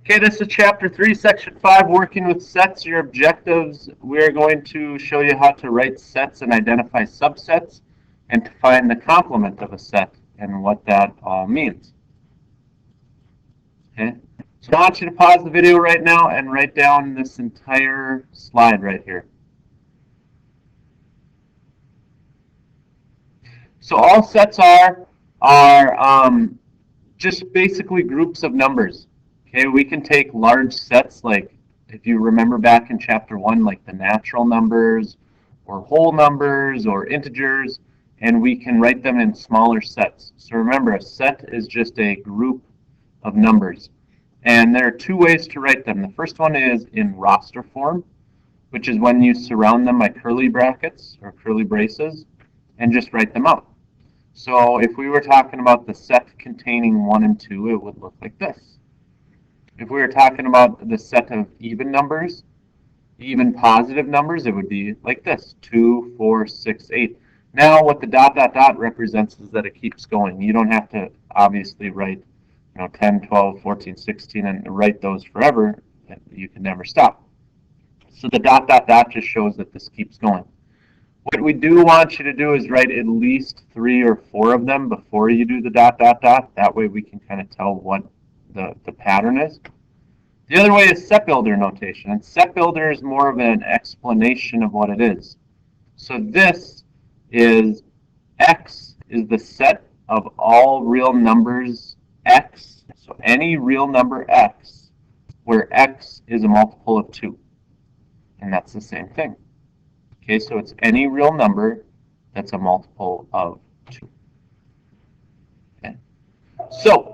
Okay, this is Chapter 3, Section 5, Working with Sets. Your objectives, we're going to show you how to write sets and identify subsets and to find the complement of a set and what that all means. Okay, so I want you to pause the video right now and write down this entire slide right here. So all sets are just basically groups of numbers. Okay, we can take large sets like, if you remember back in Chapter 1, like the natural numbers or whole numbers or integers, and we can write them in smaller sets. So remember, a set is just a group of numbers. And there are two ways to write them. The first one is in roster form, which is when you surround them by curly brackets or curly braces and just write them out. So if we were talking about the set containing 1 and 2, it would look like this. If we were talking about the set of even numbers, even positive numbers, it would be like this, 2, 4, 6, 8. Now what the dot, dot, dot represents is that it keeps going. You don't have to obviously write 10, 12, 14, 16 and write those forever. You can never stop. So the dot, dot, dot just shows that this keeps going. What we do want you to do is write at least 3 or 4 of them before you do the dot, dot, dot. That way we can kind of tell what the pattern is. The other way is set builder notation. And set builder is more of an explanation of what it is. So this is X is the set of all real numbers X. So any real number X where X is a multiple of 2. And that's the same thing. Okay, so it's any real number that's a multiple of 2. Okay. So,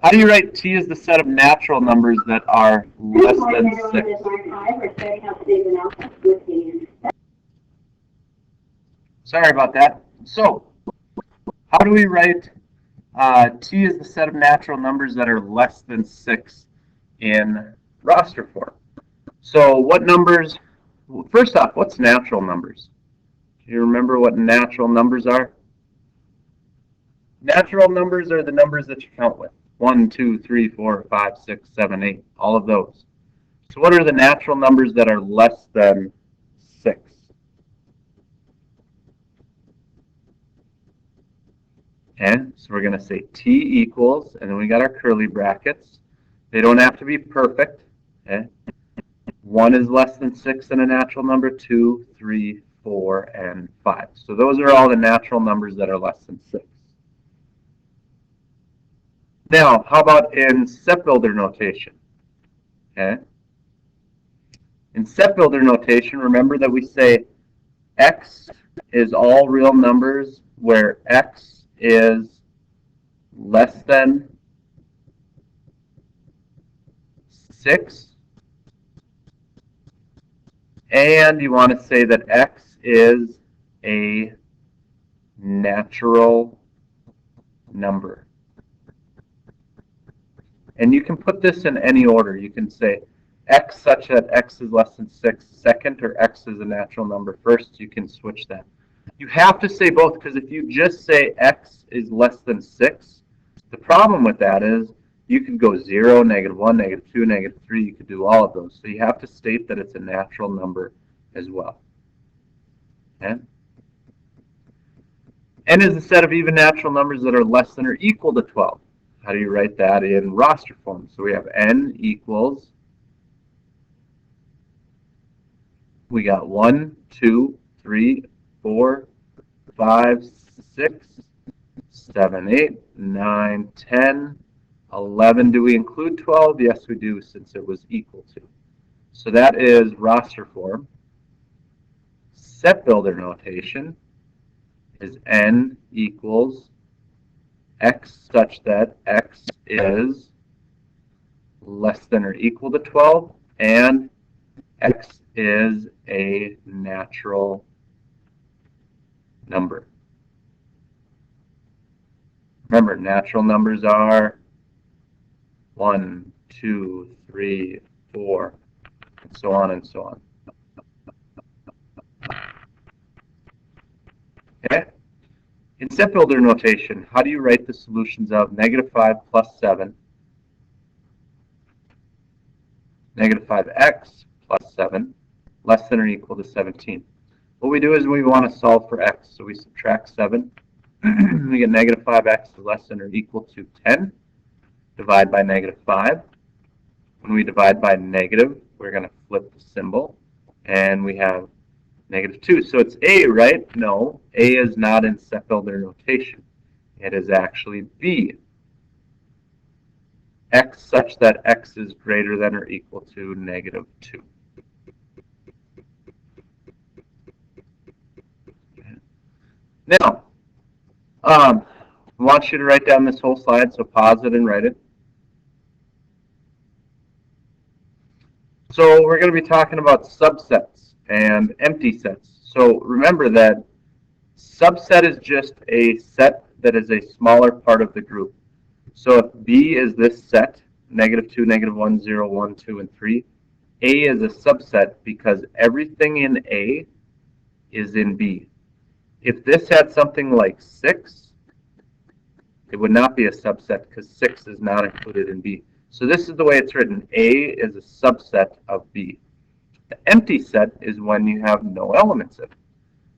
how do you write T as the set of natural numbers that are less than 6? Sorry about that. So, how do we write T as the set of natural numbers that are less than 6 in roster form? So what numbers, first off, what's natural numbers? Do you remember what natural numbers are? Natural numbers are the numbers that you count with. 1, 2, 3, 4, 5, 6, 7, 8, all of those. So what are the natural numbers that are less than 6? Okay, so we're going to say T equals, and then we got our curly brackets. They don't have to be perfect. Okay. 1 is less than 6 in a natural number, 2, 3, 4, and 5. So those are all the natural numbers that are less than 6. Now, how about in set builder notation? Okay. In set builder notation, remember that we say X is all real numbers where X is less than 6. And you want to say that X is a natural number. And you can put this in any order. You can say X such that X is less than 6 second, or X is a natural number first. You can switch that. You have to say both, because if you just say X is less than 6, the problem with that is you could go 0, -1, -2, -3. You could do all of those. So you have to state that it's a natural number as well. Okay? N is a set of even natural numbers that are less than or equal to 12. How do you write that in roster form? So we have N equals, we got 1, 2, 3, 4, 5, 6, 7, 8, 9, 10, 11. Do we include 12? Yes, we do, since it was equal to. So that is roster form. Set builder notation is N equals X such that X is less than or equal to 12, and X is a natural number. Remember, natural numbers are 1, 2, 3, 4, and so on and so on. Okay? In set builder notation, how do you write the solutions of -5 plus 7 negative 5x plus 7 less than or equal to 17. What we do is we want to solve for x, so we subtract 7. We get negative 5x is less than or equal to 10. Divide by negative 5. When we divide by negative, we're going to flip the symbol, and we have negative 2. So it's A, right? No, A is not in set builder notation. It is actually B. X such that x is greater than or equal to negative 2. Now, I want you to write down this whole slide, so pause it and write it. So we're going to be talking about subsets and empty sets. So remember that subset is just a set that is a smaller part of the group. So if B is this set, negative 2, negative 1, 0, 1, 2, and 3, A is a subset because everything in A is in B. If this had something like 6, it would not be a subset because 6 is not included in B. So this is the way it's written. A is a subset of B. The empty set is when you have no elements in it.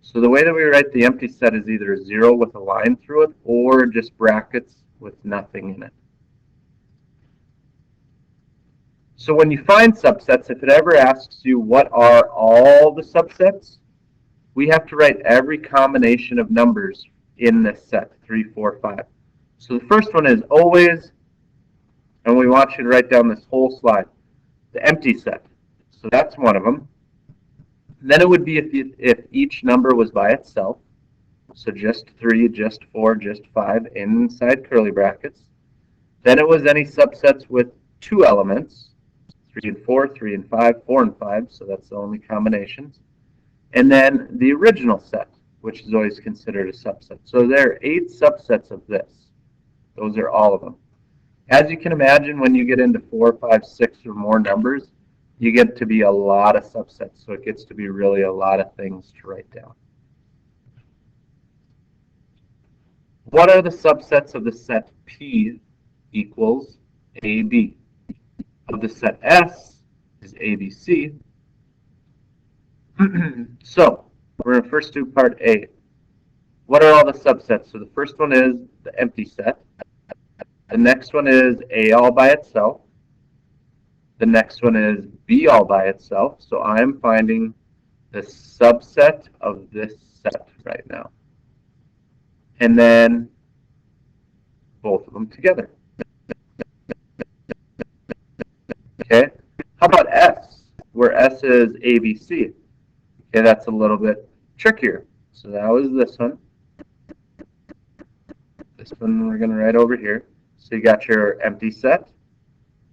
So the way that we write the empty set is either 0 with a line through it or just brackets with nothing in it. So when you find subsets, if it ever asks you what are all the subsets, we have to write every combination of numbers in this set, 3, 4, 5. So the first one is always, and we want you to write down this whole slide, the empty set. So that's one of them. Then it would be if each number was by itself. So just 3, just 4, just 5 inside curly brackets. Then it was any subsets with 2 elements, 3 and 4, 3 and 5, 4 and 5, so that's the only combinations. And then the original set, which is always considered a subset. So there are 8 subsets of this. Those are all of them. As you can imagine, when you get into 4, 5, 6 or more numbers, you get to be a lot of subsets. So it gets to be really a lot of things to write down. What are the subsets of the set P equals AB? Of the set S is ABC. So we're going to first do part A. What are all the subsets? So the first one is the empty set. The next one is A all by itself. The next one is B all by itself. So I'm finding the subset of this set right now. And then both of them together. Okay. How about S, where S is ABC? Okay, that's a little bit trickier. So that was this one. This one we're going to write over here. So you got your empty set.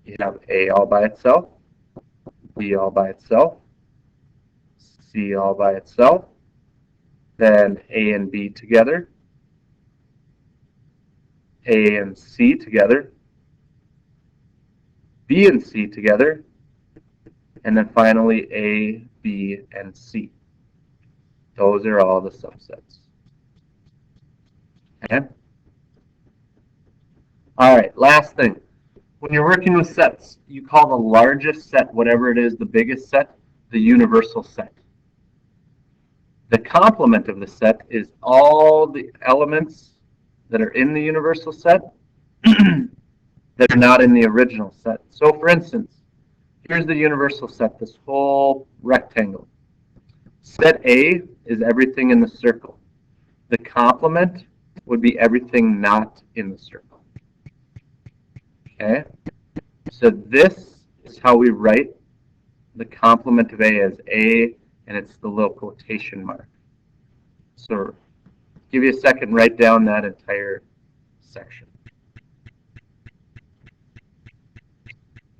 You have A all by itself, B all by itself, C all by itself, then A and B together, A and C together, B and C together, and then finally A, B, and C. Those are all the subsets. Okay? All right, last thing. When you're working with sets, you call the largest set, whatever it is, the biggest set, the universal set. The complement of the set is all the elements that are in the universal set that are not in the original set. So for instance, here's the universal set, this whole rectangle. Set A is everything in the circle. The complement would be everything not in the circle. Okay? So this is how we write the complement of A as A, and it's the little quotation mark. So give you a second, write down that entire section.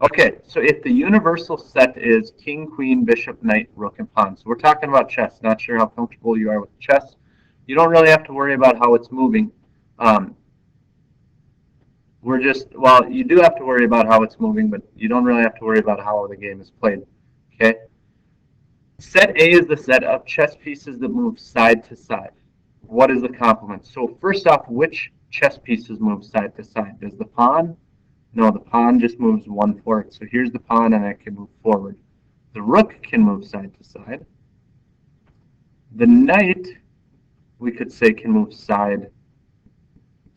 Okay, so if the universal set is king, queen, bishop, knight, rook, and pawn. So we're talking about chess. Not sure how comfortable you are with chess. You don't really have to worry about how it's moving. You do have to worry about how it's moving, but you don't really have to worry about how the game is played. Okay? Set A is the set of chess pieces that move side to side. What is the complement? So first off, which chess pieces move side to side? Does the pawn No, the pawn just moves one forward. So here's the pawn, and it can move forward. The rook can move side to side. The knight, we could say, can move side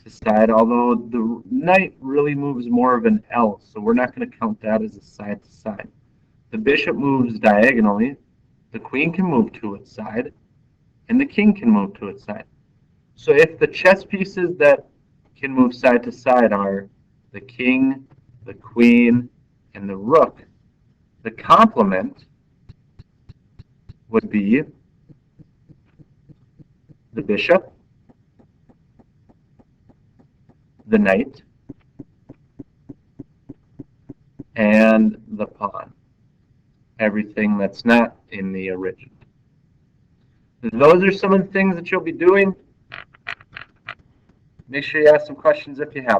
to side, although the knight really moves more of an L, so we're not going to count that as a side to side. The bishop moves diagonally. The queen can move to its side, and the king can move to its side. So if the chess pieces that can move side to side are the king, the queen, and the rook, the complement would be the bishop, the knight, and the pawn. Everything that's not in the original. Those are some of the things that you'll be doing. Make sure you ask some questions if you have them.